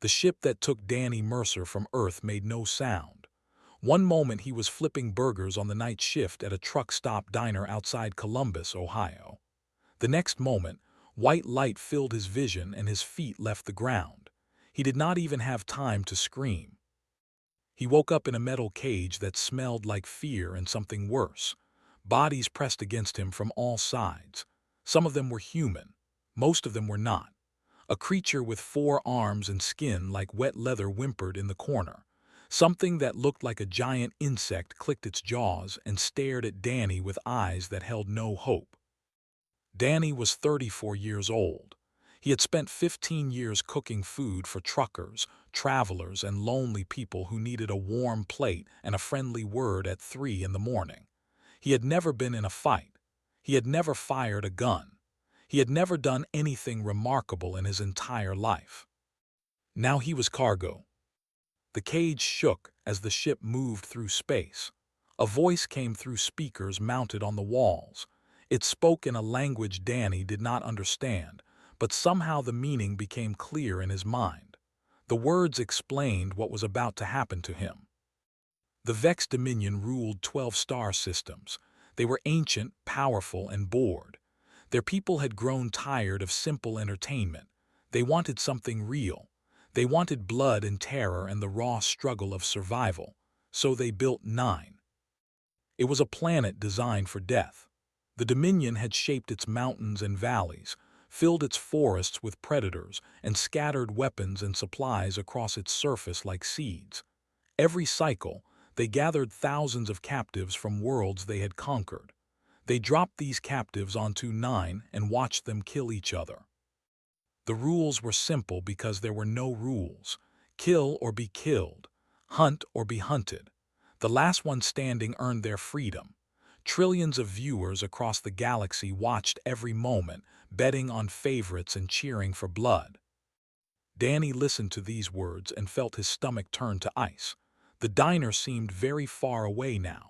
The ship that took Danny Mercer from Earth made no sound. One moment he was flipping burgers on the night shift at a truck stop diner outside Columbus, Ohio. The next moment, white light filled his vision and his feet left the ground. He did not even have time to scream. He woke up in a metal cage that smelled like fear and something worse. Bodies pressed against him from all sides. Some of them were human. Most of them were not. A creature with 4 arms and skin like wet leather whimpered in the corner. Something that looked like a giant insect clicked its jaws and stared at Danny with eyes that held no hope. Danny was 34 years old. He had spent 15 years cooking food for truckers, travelers, and lonely people who needed a warm plate and a friendly word at 3 in the morning. He had never been in a fight. He had never fired a gun. He had never done anything remarkable in his entire life. Now he was cargo. The cage shook as the ship moved through space. A voice came through speakers mounted on the walls. It spoke in a language Danny did not understand, but somehow the meaning became clear in his mind. The words explained what was about to happen to him. The Vex Dominion ruled 12 star systems. They were ancient, powerful, and bored. Their people had grown tired of simple entertainment. They wanted something real. They wanted blood and terror and the raw struggle of survival. So they built 9. It was a planet designed for death. The Dominion had shaped its mountains and valleys, filled its forests with predators, and scattered weapons and supplies across its surface like seeds. Every cycle, they gathered thousands of captives from worlds they had conquered. They dropped these captives onto 9 and watched them kill each other. The rules were simple because there were no rules. Kill or be killed. Hunt or be hunted. The last one standing earned their freedom. Trillions of viewers across the galaxy watched every moment, betting on favorites and cheering for blood. Danny listened to these words and felt his stomach turn to ice. The diner seemed very far away now.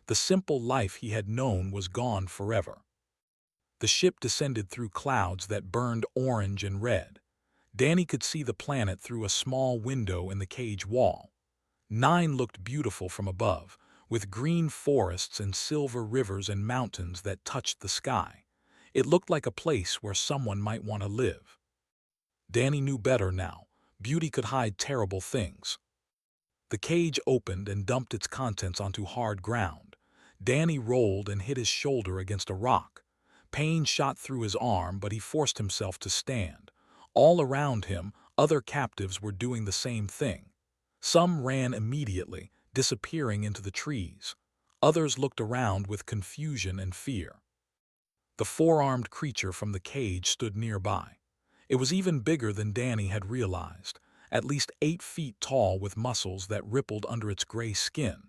The simple life he had known was gone forever. The ship descended through clouds that burned orange and red. Danny could see the planet through a small window in the cage wall. 9 looked beautiful from above, with green forests and silver rivers and mountains that touched the sky. It looked like a place where someone might want to live. Danny knew better now. Beauty could hide terrible things. The cage opened and dumped its contents onto hard ground. Danny rolled and hit his shoulder against a rock. Pain shot through his arm, but he forced himself to stand. All around him, other captives were doing the same thing. Some ran immediately, disappearing into the trees. Others looked around with confusion and fear. The 4-armed creature from the cage stood nearby. It was even bigger than Danny had realized, at least 8 feet tall with muscles that rippled under its gray skin.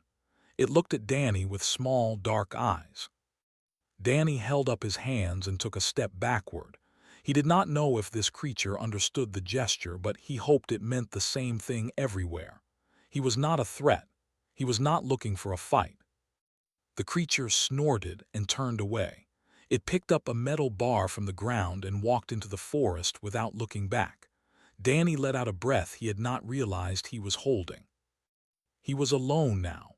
It looked at Danny with small, dark eyes. Danny held up his hands and took a step backward. He did not know if this creature understood the gesture, but he hoped it meant the same thing everywhere. He was not a threat. He was not looking for a fight. The creature snorted and turned away. It picked up a metal bar from the ground and walked into the forest without looking back. Danny let out a breath he had not realized he was holding. He was alone now.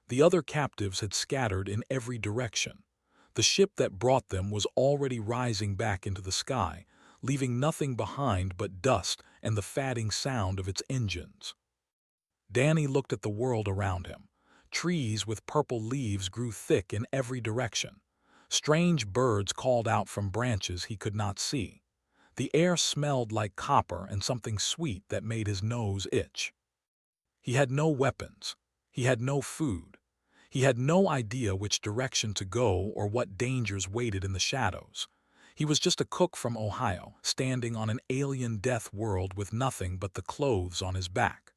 The other captives had scattered in every direction. The ship that brought them was already rising back into the sky, leaving nothing behind but dust and the fatting sound of its engines. Danny looked at the world around him. Trees with purple leaves grew thick in every direction. Strange birds called out from branches he could not see. The air smelled like copper and something sweet that made his nose itch. He had no weapons. He had no food. He had no idea which direction to go or what dangers waited in the shadows. He was just a cook from Ohio, standing on an alien death world with nothing but the clothes on his back.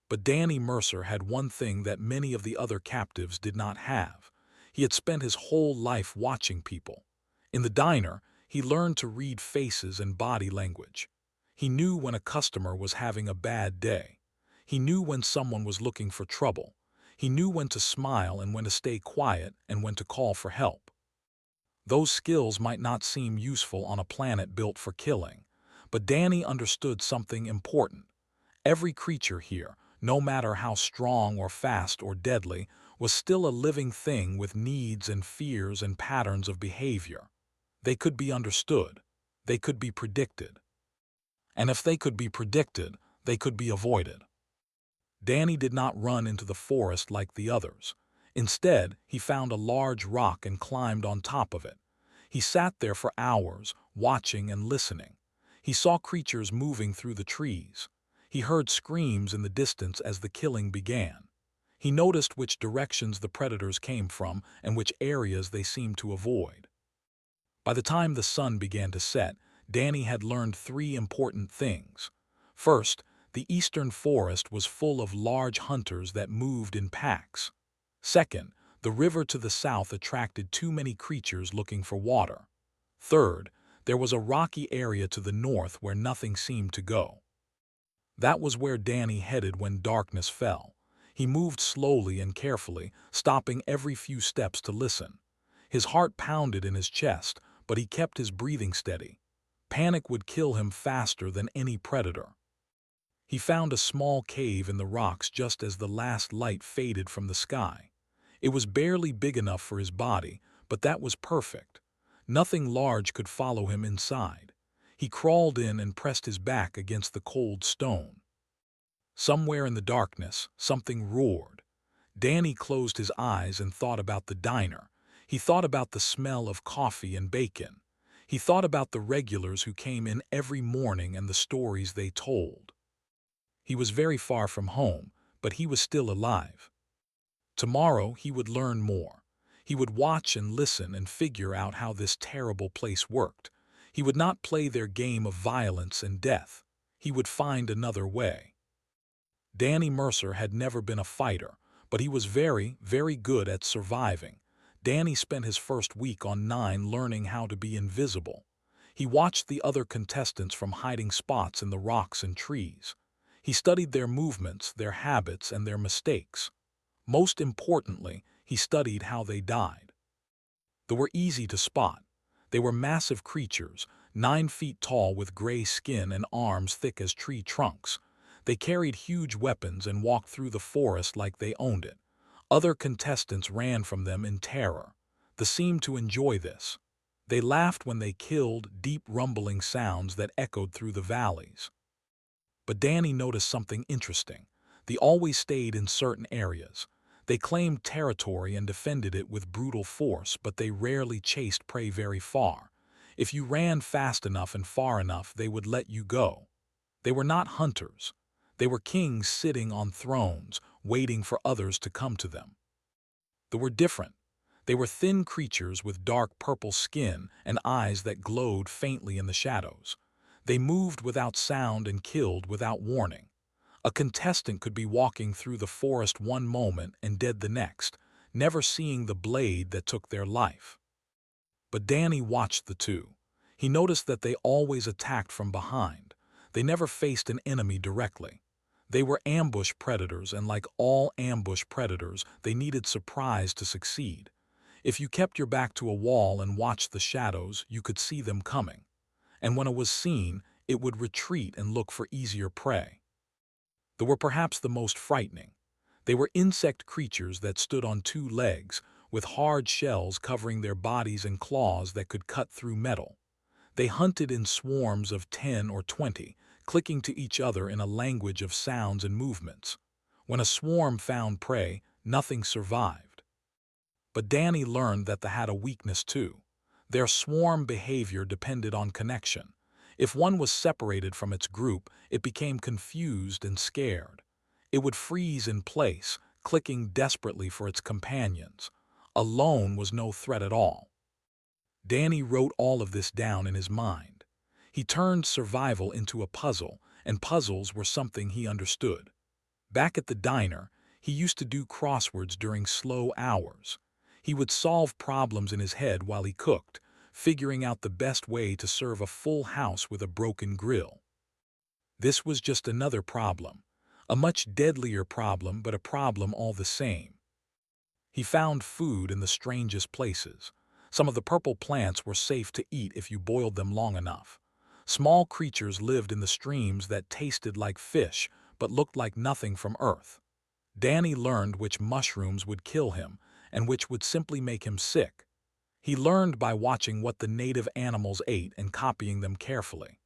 But Danny Mercer had one thing that many of the other captives did not have. He had spent his whole life watching people. In the diner, he learned to read faces and body language. He knew when a customer was having a bad day. He knew when someone was looking for trouble. He knew when to smile and when to stay quiet and when to call for help. Those skills might not seem useful on a planet built for killing, but Danny understood something important. Every creature here, no matter how strong or fast or deadly, was still a living thing with needs and fears and patterns of behavior. They could be understood. They could be predicted. And if they could be predicted, they could be avoided. Danny did not run into the forest like the others. Instead, he found a large rock and climbed on top of it. He sat there for hours, watching and listening. He saw creatures moving through the trees. He heard screams in the distance as the killing began. He noticed which directions the predators came from and which areas they seemed to avoid. By the time the sun began to set, Danny had learned three important things. First, the eastern forest was full of large hunters that moved in packs. Second, the river to the south attracted too many creatures looking for water. Third, there was a rocky area to the north where nothing seemed to go. That was where Danny headed when darkness fell. He moved slowly and carefully, stopping every few steps to listen. His heart pounded in his chest, but he kept his breathing steady. Panic would kill him faster than any predator. He found a small cave in the rocks just as the last light faded from the sky. It was barely big enough for his body, but that was perfect. Nothing large could follow him inside. He crawled in and pressed his back against the cold stone. Somewhere in the darkness, something roared. Danny closed his eyes and thought about the diner. He thought about the smell of coffee and bacon. He thought about the regulars who came in every morning and the stories they told. He was very far from home, but he was still alive. Tomorrow he would learn more. He would watch and listen and figure out how this terrible place worked. He would not play their game of violence and death. He would find another way. Danny Mercer had never been a fighter, but he was very, very good at surviving. Danny spent his first week on 9 learning how to be invisible. He watched the other contestants from hiding spots in the rocks and trees. He studied their movements, their habits, and their mistakes. Most importantly, he studied how they died. They were easy to spot. They were massive creatures, 9 feet tall with gray skin and arms thick as tree trunks. They carried huge weapons and walked through the forest like they owned it. Other contestants ran from them in terror. They seemed to enjoy this. They laughed when they killed, deep rumbling sounds that echoed through the valleys. But Danny noticed something interesting. They always stayed in certain areas. They claimed territory and defended it with brutal force, but they rarely chased prey very far. If you ran fast enough and far enough, they would let you go. They were not hunters. They were kings sitting on thrones, waiting for others to come to them. They were different. They were thin creatures with dark purple skin and eyes that glowed faintly in the shadows. They moved without sound and killed without warning. A contestant could be walking through the forest one moment and dead the next, never seeing the blade that took their life. But Danny watched the two. He noticed that they always attacked from behind. They never faced an enemy directly. They were ambush predators, and like all ambush predators, they needed surprise to succeed. If you kept your back to a wall and watched the shadows, you could see them coming. And when it was seen, it would retreat and look for easier prey. They were perhaps the most frightening. They were insect creatures that stood on 2 legs, with hard shells covering their bodies and claws that could cut through metal. They hunted in swarms of 10 or 20, clicking to each other in a language of sounds and movements. When a swarm found prey, nothing survived. But Danny learned that they had a weakness too. Their swarm behavior depended on connection. If one was separated from its group, it became confused and scared. It would freeze in place, clicking desperately for its companions. Alone was no threat at all. Danny wrote all of this down in his mind. He turned survival into a puzzle, and puzzles were something he understood. Back at the diner, he used to do crosswords during slow hours. He would solve problems in his head while he cooked, figuring out the best way to serve a full house with a broken grill. This was just another problem. A much deadlier problem, but a problem all the same. He found food in the strangest places. Some of the purple plants were safe to eat if you boiled them long enough. Small creatures lived in the streams that tasted like fish, but looked like nothing from Earth. Danny learned which mushrooms would kill him and which would simply make him sick. He learned by watching what the native animals ate and copying them carefully.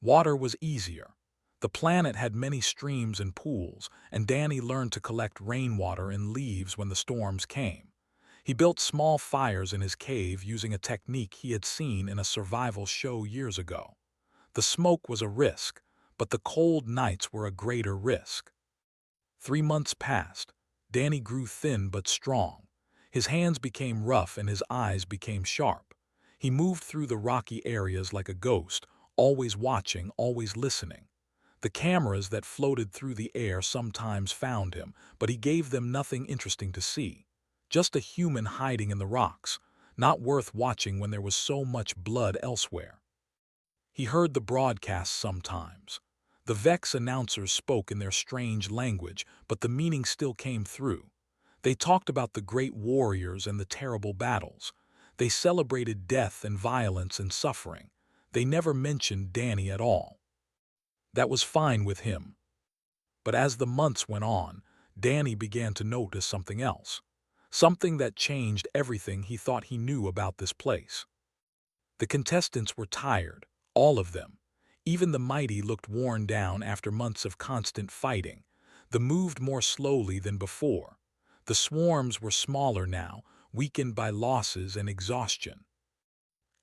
Water was easier. The planet had many streams and pools, and Danny learned to collect rainwater in leaves when the storms came. He built small fires in his cave using a technique he had seen in a survival show years ago. The smoke was a risk, but the cold nights were a greater risk. 3 months passed. Danny grew thin but strong. His hands became rough and his eyes became sharp. He moved through the rocky areas like a ghost, always watching, always listening. The cameras that floated through the air sometimes found him, but he gave them nothing interesting to see. Just a human hiding in the rocks, not worth watching when there was so much blood elsewhere. He heard the broadcasts sometimes. The Vex announcers spoke in their strange language, but the meaning still came through. They talked about the great warriors and the terrible battles. They celebrated death and violence and suffering. They never mentioned Danny at all. That was fine with him. But as the months went on, Danny began to notice something else. Something that changed everything he thought he knew about this place. The contestants were tired, all of them. Even the mighty looked worn down after months of constant fighting. They moved more slowly than before. The swarms were smaller now, weakened by losses and exhaustion.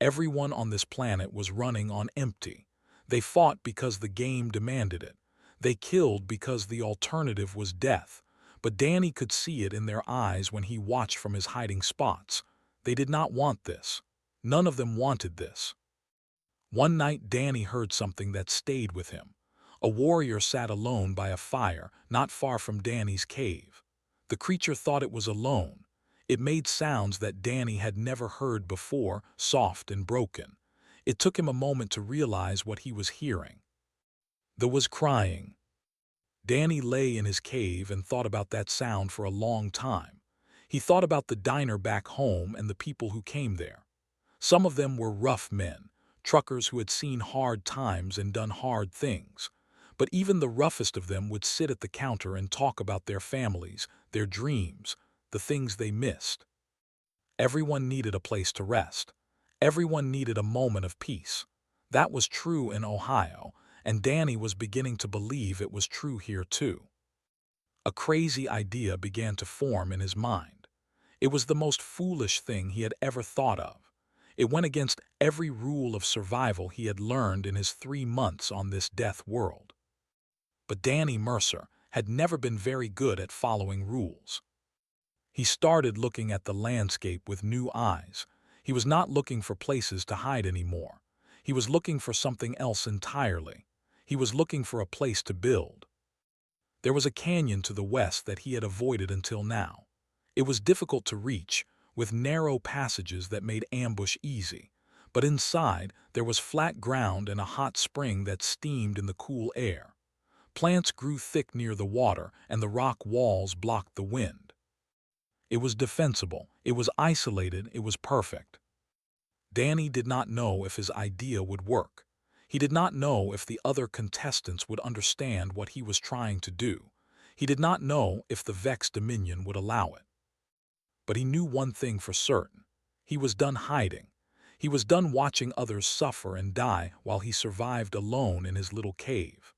Everyone on this planet was running on empty. They fought because the game demanded it. They killed because the alternative was death. But Danny could see it in their eyes when he watched from his hiding spots. They did not want this. None of them wanted this. One night Danny heard something that stayed with him. A warrior sat alone by a fire not far from Danny's cave. The creature thought it was alone. It made sounds that Danny had never heard before, soft and broken. It took him a moment to realize what he was hearing. There was crying. Danny lay in his cave and thought about that sound for a long time. He thought about the diner back home and the people who came there. Some of them were rough men, truckers who had seen hard times and done hard things. But even the roughest of them would sit at the counter and talk about their families, their dreams, the things they missed. Everyone needed a place to rest. Everyone needed a moment of peace. That was true in Ohio, and Danny was beginning to believe it was true here too. A crazy idea began to form in his mind. It was the most foolish thing he had ever thought of. It went against every rule of survival he had learned in his 3 months on this death world. But Danny Mercer had never been very good at following rules. He started looking at the landscape with new eyes. He was not looking for places to hide anymore. He was looking for something else entirely. He was looking for a place to build. There was a canyon to the west that he had avoided until now. It was difficult to reach, with narrow passages that made ambush easy. But inside, there was flat ground and a hot spring that steamed in the cool air. Plants grew thick near the water, and the rock walls blocked the wind. It was defensible, it was isolated, it was perfect. Danny did not know if his idea would work. He did not know if the other contestants would understand what he was trying to do. He did not know if the Vex Dominion would allow it. But he knew one thing for certain. He was done hiding. He was done watching others suffer and die while he survived alone in his little cave.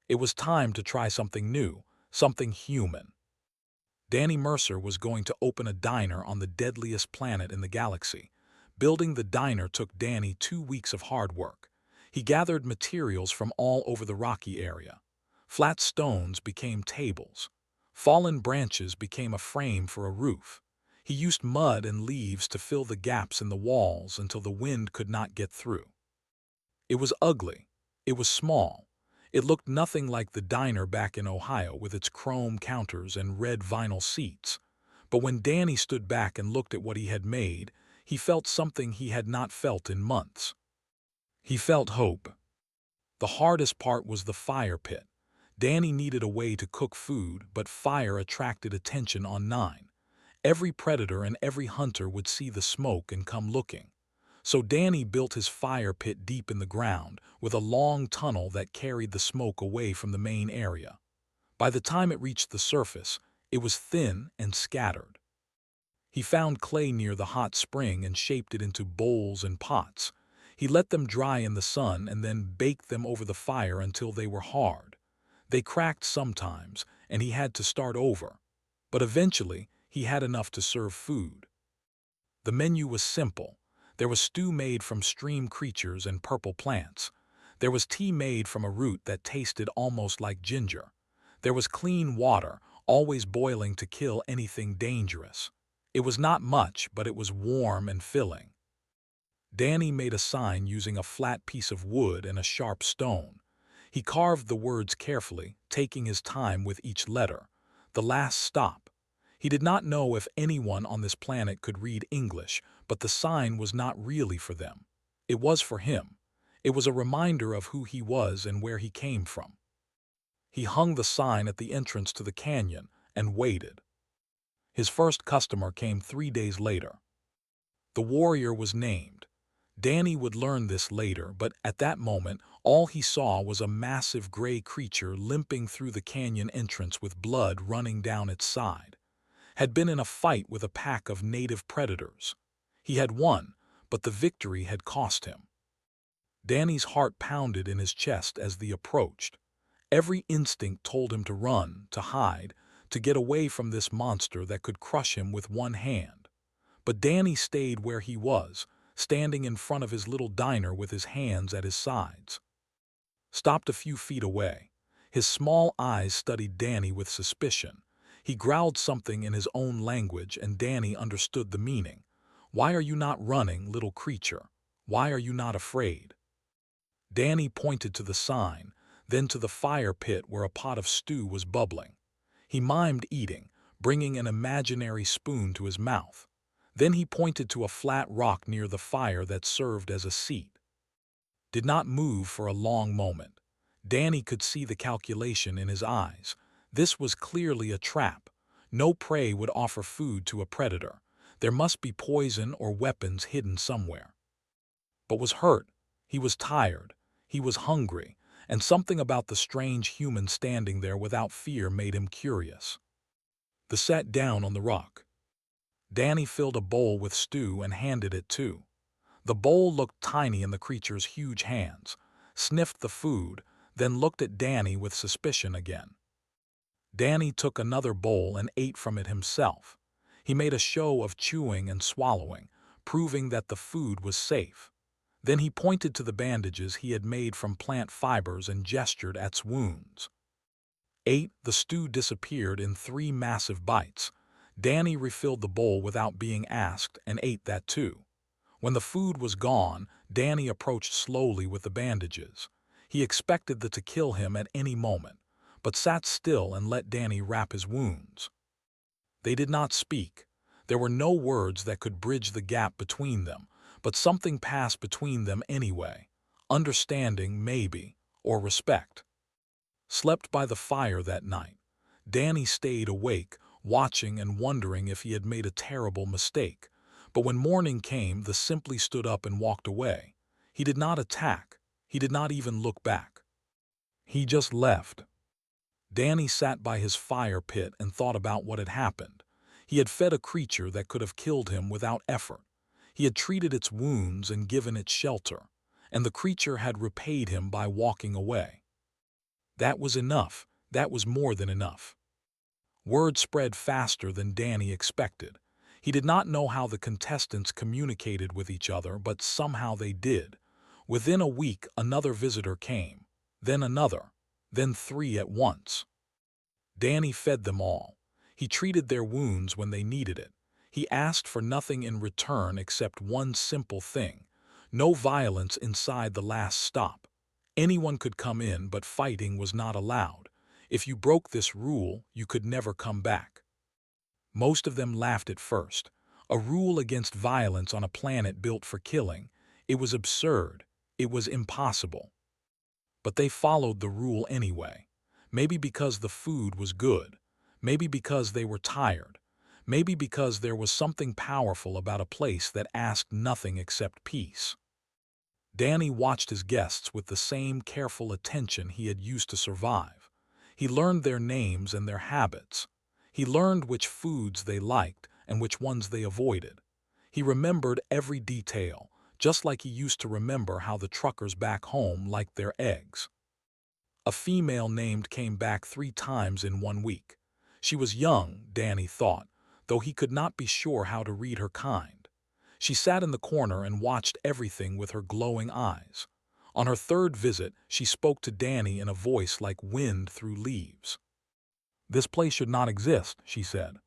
It was time to try something new, something human. Danny Mercer was going to open a diner on the deadliest planet in the galaxy. Building the diner took Danny 2 weeks of hard work. He gathered materials from all over the rocky area. Flat stones became tables. Fallen branches became a frame for a roof. He used mud and leaves to fill the gaps in the walls until the wind could not get through. It was ugly. It was small. It looked nothing like the diner back in Ohio with its chrome counters and red vinyl seats. But when Danny stood back and looked at what he had made, he felt something he had not felt in months. He felt hope. The hardest part was the fire pit. Danny needed a way to cook food, but fire attracted attention on 9. Every predator and every hunter would see the smoke and come looking. So Danny built his fire pit deep in the ground, with a long tunnel that carried the smoke away from the main area. By the time it reached the surface, it was thin and scattered. He found clay near the hot spring and shaped it into bowls and pots. He let them dry in the sun and then baked them over the fire until they were hard. They cracked sometimes, and he had to start over. But eventually, he had enough to serve food. The menu was simple. There was stew made from stream creatures and purple plants. There was tea made from a root that tasted almost like ginger. There was clean water, always boiling to kill anything dangerous. It was not much, but it was warm and filling. Danny made a sign using a flat piece of wood and a sharp stone. He carved the words carefully, taking his time with each letter. The last stop. He did not know if anyone on this planet could read English, but the sign was not really for them. It was for him. It was a reminder of who he was and where he came from. He hung the sign at the entrance to the canyon and waited. His first customer came 3 days later. The warrior was named. Danny would learn this later, but at that moment, all he saw was a massive gray creature limping through the canyon entrance with blood running down its side. Had been in a fight with a pack of native predators. He had won, but the victory had cost him. Danny's heart pounded in his chest as they approached. Every instinct told him to run, to hide, to get away from this monster that could crush him with one hand. But Danny stayed where he was, standing in front of his little diner with his hands at his sides. Stopped a few feet away. His small eyes studied Danny with suspicion. He growled something in his own language, and Danny understood the meaning. "Why are you not running, little creature? Why are you not afraid?" Danny pointed to the sign, then to the fire pit where a pot of stew was bubbling. He mimed eating, bringing an imaginary spoon to his mouth. Then he pointed to a flat rock near the fire that served as a seat. Did not move for a long moment. Danny could see the calculation in his eyes. This was clearly a trap. No prey would offer food to a predator. There must be poison or weapons hidden somewhere. But was hurt. He was tired. He was hungry, and something about the strange human standing there without fear made him curious. They sat down on the rock. Danny filled a bowl with stew and handed it to. The bowl looked tiny in the creature's huge hands, sniffed the food, then looked at Danny with suspicion again. Danny took another bowl and ate from it himself. He made a show of chewing and swallowing, proving that the food was safe. Then he pointed to the bandages he had made from plant fibers and gestured at wounds. The stew disappeared in 3 massive bites. Danny refilled the bowl without being asked and ate that too. When the food was gone, Danny approached slowly with the bandages. He expected to kill him at any moment, but sat still and let Danny wrap his wounds. They did not speak. There were no words that could bridge the gap between them, but something passed between them anyway. Understanding, maybe, or respect. Slept by the fire that night. Danny stayed awake, watching and wondering if he had made a terrible mistake. But when morning came, they simply stood up and walked away. He did not attack. He did not even look back. He just left. Danny sat by his fire pit and thought about what had happened. He had fed a creature that could have killed him without effort. He had treated its wounds and given it shelter, and the creature had repaid him by walking away. That was enough. That was more than enough. Word spread faster than Danny expected. He did not know how the contestants communicated with each other, but somehow they did. Within a week, another visitor came, then another, then 3 at once. Danny fed them all. He treated their wounds when they needed it. He asked for nothing in return except one simple thing: no violence inside the last stop. Anyone could come in, but fighting was not allowed. If you broke this rule, you could never come back. Most of them laughed at first. A rule against violence on a planet built for killing. It was absurd. It was impossible. But they followed the rule anyway. Maybe because the food was good. Maybe because they were tired. Maybe because there was something powerful about a place that asked nothing except peace. Danny watched his guests with the same careful attention he had used to survive. He learned their names and their habits. He learned which foods they liked and which ones they avoided. He remembered every detail, just like he used to remember how the truckers back home liked their eggs. A female named came back 3 times in 1 week. She was young, Danny thought, though he could not be sure how to read her kind. She sat in the corner and watched everything with her glowing eyes. On her 3rd visit, she spoke to Danny in a voice like wind through leaves. "This place should not exist," she said.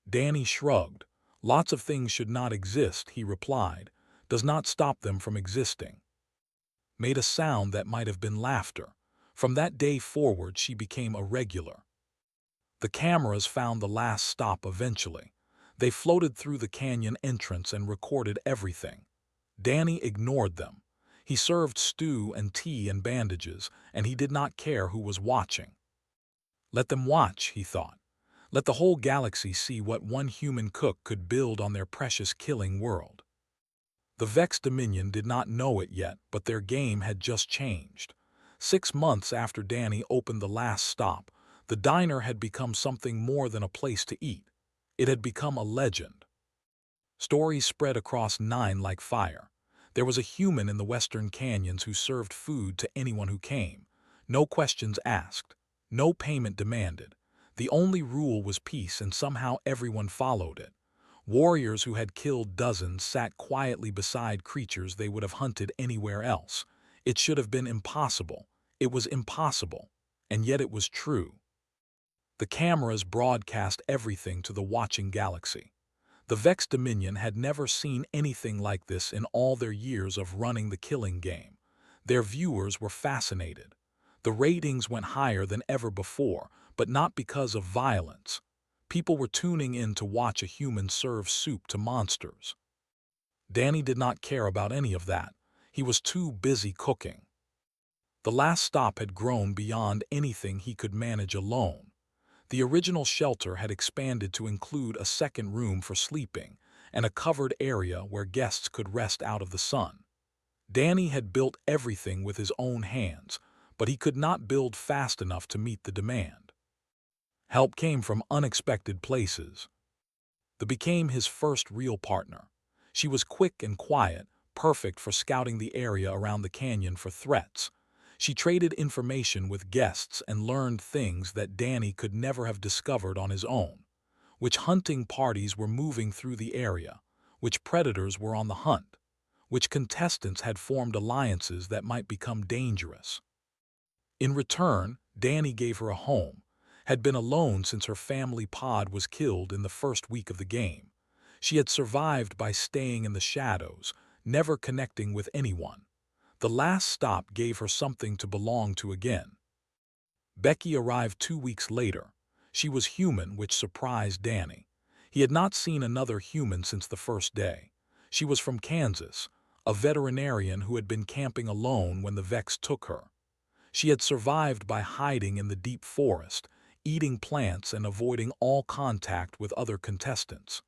Danny shrugged. "Lots of things should not exist," he replied. "Does not stop them from existing." Made a sound that might have been laughter. From that day forward, she became a regular. The cameras found the last stop eventually. They floated through the canyon entrance and recorded everything. Danny ignored them. He served stew and tea and bandages, and he did not care who was watching. Let them watch, he thought. Let the whole galaxy see what one human cook could build on their precious killing world. The Vex Dominion did not know it yet, but their game had just changed. 6 months after Danny opened the last stop, the diner had become something more than a place to eat. It had become a legend. Stories spread across Nine like fire. There was a human in the Western Canyons who served food to anyone who came. No questions asked. No payment demanded. The only rule was peace, and somehow everyone followed it. Warriors who had killed dozens sat quietly beside creatures they would have hunted anywhere else. It should have been impossible. It was impossible. And yet it was true. The cameras broadcast everything to the watching galaxy. The Vex Dominion had never seen anything like this in all their years of running the killing game. Their viewers were fascinated. The ratings went higher than ever before, but not because of violence. People were tuning in to watch a human serve soup to monsters. Danny did not care about any of that. He was too busy cooking. The last stop had grown beyond anything he could manage alone. The original shelter had expanded to include a second room for sleeping and a covered area where guests could rest out of the sun. Danny had built everything with his own hands, but he could not build fast enough to meet the demand. Help came from unexpected places. The became his first real partner. She was quick and quiet, perfect for scouting the area around the canyon for threats. She traded information with guests and learned things that Danny could never have discovered on his own. Which hunting parties were moving through the area, which predators were on the hunt, which contestants had formed alliances that might become dangerous. In return, Danny gave her a home, had been alone since her family pod was killed in the first week of the game. She had survived by staying in the shadows, never connecting with anyone. The last stop gave her something to belong to again. Becky arrived 2 weeks later. She was human, which surprised Danny. He had not seen another human since the first day. She was from Kansas, a veterinarian who had been camping alone when the Vex took her. She had survived by hiding in the deep forest, eating plants and avoiding all contact with other contestants.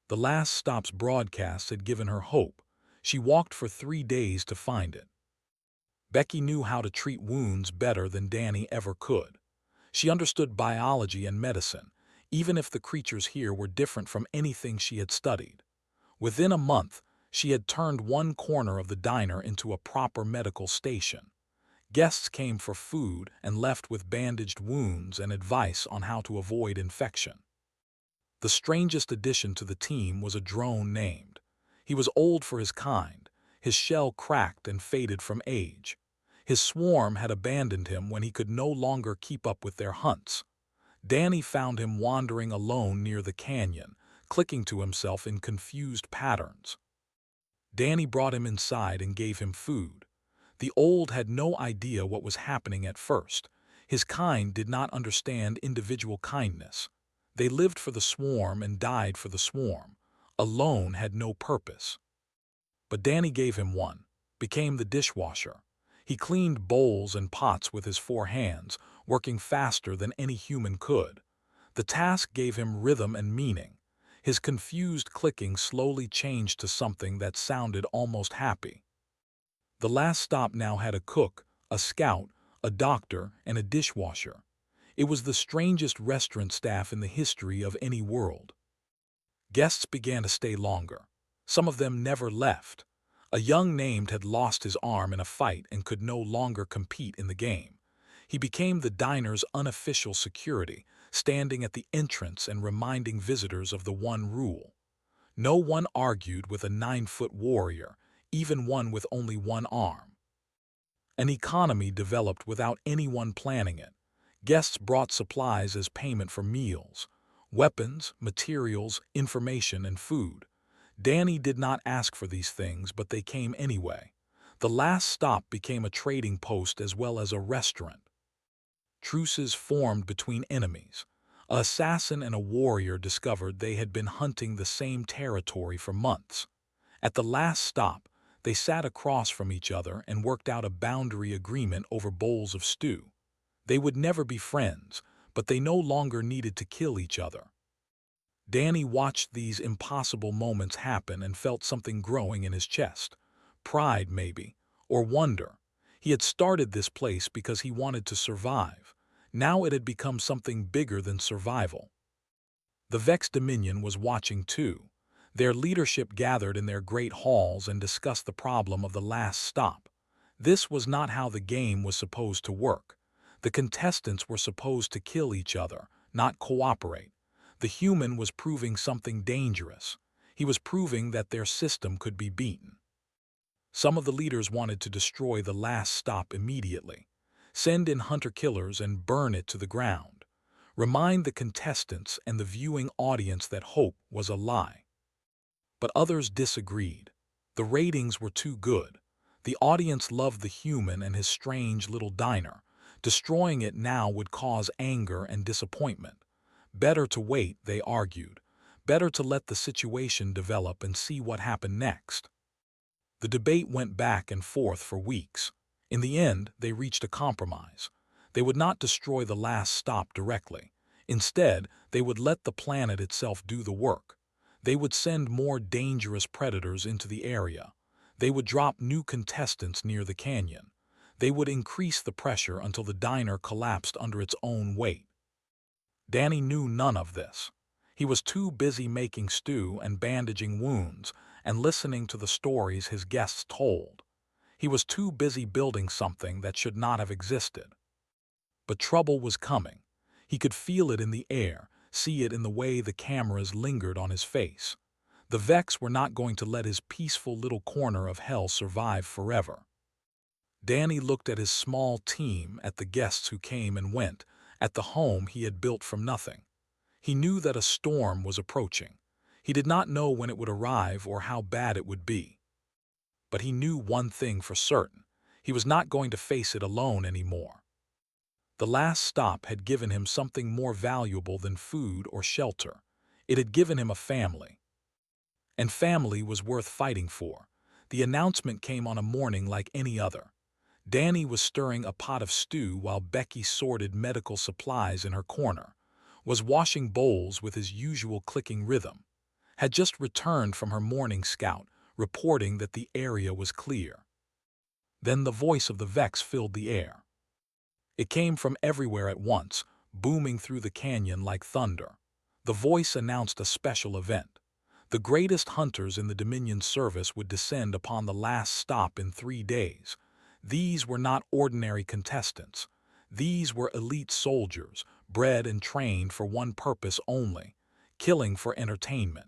The last stop's broadcast had given her hope. She walked for 3 days to find it. Becky knew how to treat wounds better than Danny ever could. She understood biology and medicine, even if the creatures here were different from anything she had studied. Within a month, she had turned one corner of the diner into a proper medical station. Guests came for food and left with bandaged wounds and advice on how to avoid infection. The strangest addition to the team was a drone named. He was old for his kind, his shell cracked and faded from age. His swarm had abandoned him when he could no longer keep up with their hunts. Danny found him wandering alone near the canyon, clicking to himself in confused patterns. Danny brought him inside and gave him food. The old had no idea what was happening at first. His kind did not understand individual kindness. They lived for the swarm and died for the swarm. Alone had no purpose. But Danny gave him one, became the dishwasher. He cleaned bowls and pots with his 4 hands, working faster than any human could. The task gave him rhythm and meaning. His confused clicking slowly changed to something that sounded almost happy. The last stop now had a cook, a scout, a doctor, and a dishwasher. It was the strangest restaurant staff in the history of any world. Guests began to stay longer. Some of them never left. A young named had lost his arm in a fight and could no longer compete in the game. He became the diner's unofficial security, standing at the entrance and reminding visitors of the one rule. No one argued with a 9-foot warrior, even one with only one arm. An economy developed without anyone planning it. Guests brought supplies as payment for meals, weapons, materials, information, and food. Danny did not ask for these things, but they came anyway. The last stop became a trading post as well as a restaurant. Truces formed between enemies. An assassin and a warrior discovered they had been hunting the same territory for months. At the last stop, they sat across from each other and worked out a boundary agreement over bowls of stew. They would never be friends, but they no longer needed to kill each other. Danny watched these impossible moments happen and felt something growing in his chest. Pride, maybe, or wonder. He had started this place because he wanted to survive. Now it had become something bigger than survival. The Vex Dominion was watching too. Their leadership gathered in their great halls and discussed the problem of the last stop. This was not how the game was supposed to work. The contestants were supposed to kill each other, not cooperate. The human was proving something dangerous. He was proving that their system could be beaten. Some of the leaders wanted to destroy the last stop immediately. Send in hunter-killers and burn it to the ground. Remind the contestants and the viewing audience that hope was a lie. But others disagreed. The ratings were too good. The audience loved the human and his strange little diner. Destroying it now would cause anger and disappointment. Better to wait, they argued. Better to let the situation develop and see what happened next. The debate went back and forth for weeks. In the end, they reached a compromise. They would not destroy the last stop directly. Instead, they would let the planet itself do the work. They would send more dangerous predators into the area. They would drop new contestants near the canyon. They would increase the pressure until the diner collapsed under its own weight. Danny knew none of this. He was too busy making stew and bandaging wounds and listening to the stories his guests told. He was too busy building something that should not have existed. But trouble was coming. He could feel it in the air, see it in the way the cameras lingered on his face. The Vex were not going to let his peaceful little corner of hell survive forever. Danny looked at his small team, at the guests who came and went, at the home he had built from nothing. He knew that a storm was approaching. He did not know when it would arrive or how bad it would be. But he knew one thing for certain. He was not going to face it alone anymore. The last stop had given him something more valuable than food or shelter. It had given him a family. And family was worth fighting for. The announcement came on a morning like any other. Danny was stirring a pot of stew while Becky sorted medical supplies in her corner, was washing bowls with his usual clicking rhythm, had just returned from her morning scout, reporting that the area was clear. Then the voice of the Vex filled the air. It came from everywhere at once, booming through the canyon like thunder. The voice announced a special event. The greatest hunters in the Dominion service would descend upon the last stop in 3 days. These were not ordinary contestants. These were elite soldiers, bred and trained for one purpose only: killing for entertainment.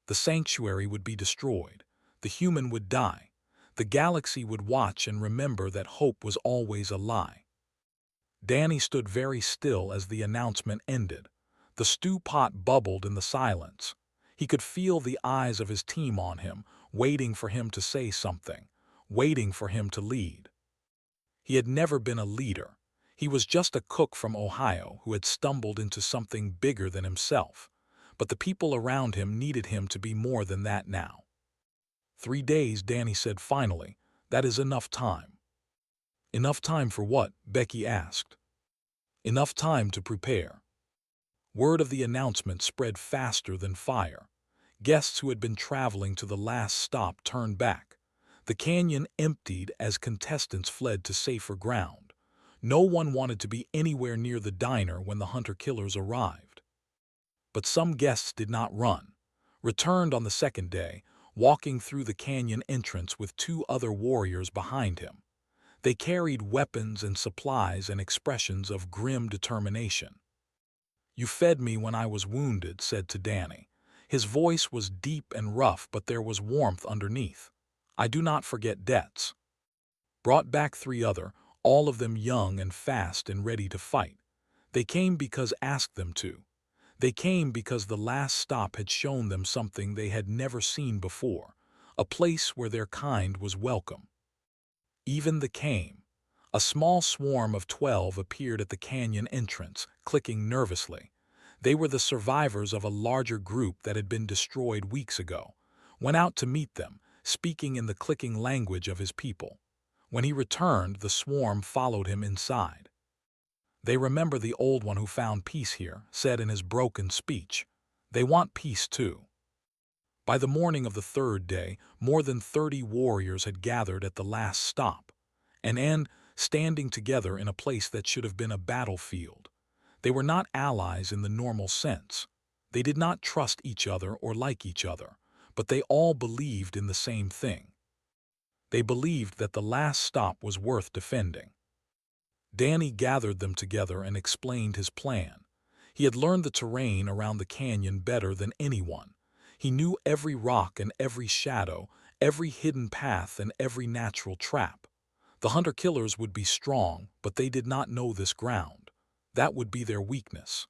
The sanctuary would be destroyed. The human would die. The galaxy would watch and remember that hope was always a lie. Danny stood very still as the announcement ended. The stew pot bubbled in the silence. He could feel the eyes of his team on him, waiting for him to say something, waiting for him to lead. He had never been a leader. He was just a cook from Ohio who had stumbled into something bigger than himself. But the people around him needed him to be more than that now. 3 days, Danny said finally. That is enough time. Enough time for what? Becky asked. Enough time to prepare. Word of the announcement spread faster than fire. Guests who had been traveling to the last stop turned back. The canyon emptied as contestants fled to safer ground. No one wanted to be anywhere near the diner when the hunter-killers arrived. But some guests did not run. Returned on the second day, walking through the canyon entrance with two other warriors behind him. They carried weapons and supplies and expressions of grim determination. "You fed me when I was wounded," said to Danny. His voice was deep and rough, but there was warmth underneath. "I do not forget debts." Brought back three other, all of them young and fast and ready to fight. They came because asked them to. They came because the last stop had shown them something they had never seen before, a place where their kind was welcome. Even the came. A small swarm of 12 appeared at the canyon entrance, clicking nervously. They were the survivors of a larger group that had been destroyed weeks ago. Went out to meet them, speaking in the clicking language of his people. When he returned, the swarm followed him inside. "They remember the old one who found peace here," said in his broken speech. "They want peace too." By the morning of the third day, more than 30 warriors had gathered at the last stop, an end standing together in a place that should have been a battlefield. They were not allies in the normal sense. They did not trust each other or like each other, but they all believed in the same thing. They believed that the last stop was worth defending. Danny gathered them together and explained his plan. He had learned the terrain around the canyon better than anyone. He knew every rock and every shadow, every hidden path and every natural trap. The hunter-killers would be strong, but they did not know this ground. That would be their weakness.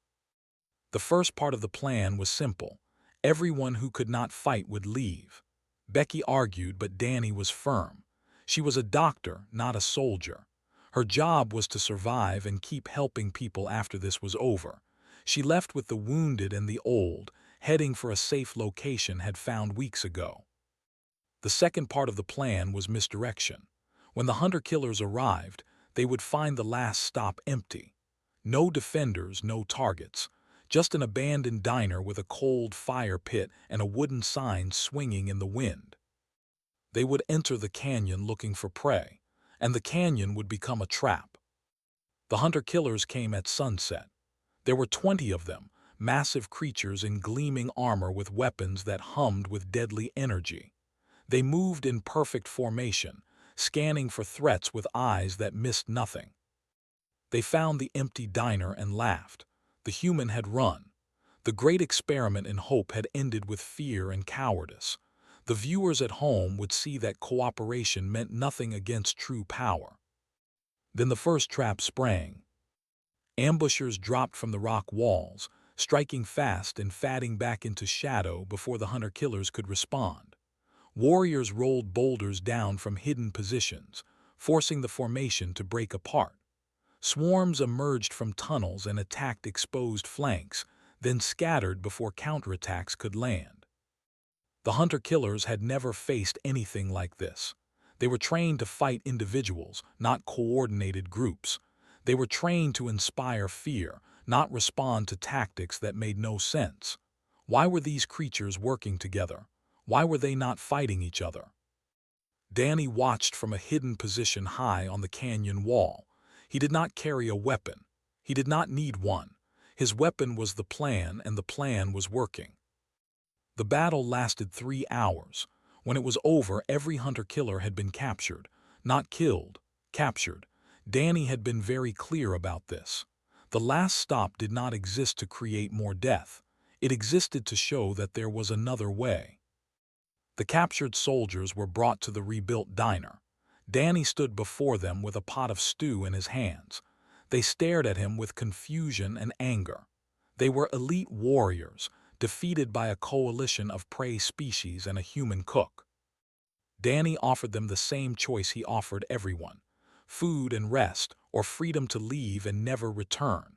The first part of the plan was simple. Everyone who could not fight would leave. Becky argued, but Danny was firm. She was a doctor, not a soldier. Her job was to survive and keep helping people after this was over. She left with the wounded and the old, heading for a safe location had found weeks ago. The second part of the plan was misdirection. When the hunter-killers arrived, they would find the last stop empty. No defenders, no targets. Just an abandoned diner with a cold fire pit and a wooden sign swinging in the wind. They would enter the canyon looking for prey, and the canyon would become a trap. The hunter-killers came at sunset. There were 20 of them, massive creatures in gleaming armor with weapons that hummed with deadly energy. They moved in perfect formation, scanning for threats with eyes that missed nothing. They found the empty diner and laughed. The human had run. The great experiment in hope had ended with fear and cowardice. The viewers at home would see that cooperation meant nothing against true power. Then the first trap sprang. Ambushers dropped from the rock walls, striking fast and fading back into shadow before the hunter-killers could respond. Warriors rolled boulders down from hidden positions, forcing the formation to break apart. Swarms emerged from tunnels and attacked exposed flanks, then scattered before counterattacks could land. The hunter-killers had never faced anything like this. They were trained to fight individuals, not coordinated groups. They were trained to inspire fear, not respond to tactics that made no sense. Why were these creatures working together? Why were they not fighting each other? Danny watched from a hidden position high on the canyon wall. He did not carry a weapon. He did not need one. His weapon was the plan, and the plan was working. The battle lasted 3 hours. When it was over, every hunter-killer had been captured. Not killed, captured. Danny had been very clear about this. The last stop did not exist to create more death. It existed to show that there was another way. The captured soldiers were brought to the rebuilt diner. Danny stood before them with a pot of stew in his hands. They stared at him with confusion and anger. They were elite warriors, defeated by a coalition of prey species and a human cook. Danny offered them the same choice he offered everyone: food and rest, or freedom to leave and never return.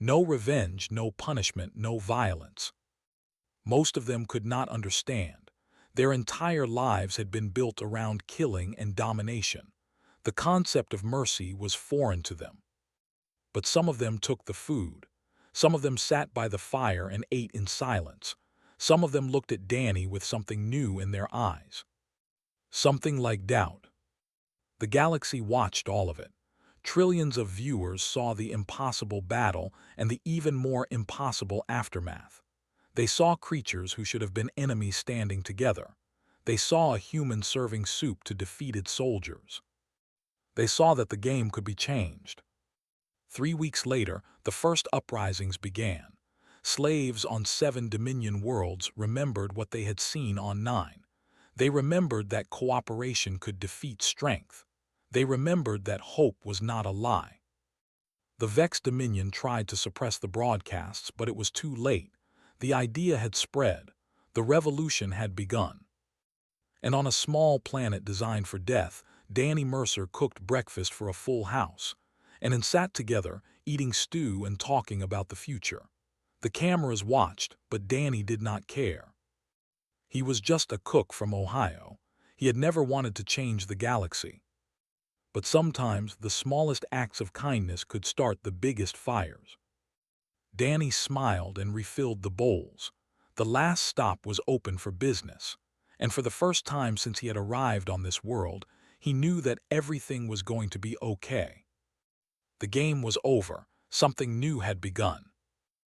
No revenge, no punishment, no violence. Most of them could not understand. Their entire lives had been built around killing and domination. The concept of mercy was foreign to them. But some of them took the food. Some of them sat by the fire and ate in silence. Some of them looked at Danny with something new in their eyes. Something like doubt. The galaxy watched all of it. Trillions of viewers saw the impossible battle and the even more impossible aftermath. They saw creatures who should have been enemies standing together. They saw a human serving soup to defeated soldiers. They saw that the game could be changed. 3 weeks later, the first uprisings began. Slaves on 7 Dominion worlds remembered what they had seen on 9. They remembered that cooperation could defeat strength. They remembered that hope was not a lie. The Vex Dominion tried to suppress the broadcasts, but it was too late. The idea had spread. The revolution had begun. And on a small planet designed for death, Danny Mercer cooked breakfast for a full house, and sat together, eating stew and talking about the future. The cameras watched, but Danny did not care. He was just a cook from Ohio. He had never wanted to change the galaxy. But sometimes the smallest acts of kindness could start the biggest fires. Danny smiled and refilled the bowls. The last stop was open for business, and for the first time since he had arrived on this world, he knew that everything was going to be okay. The game was over. Something new had begun.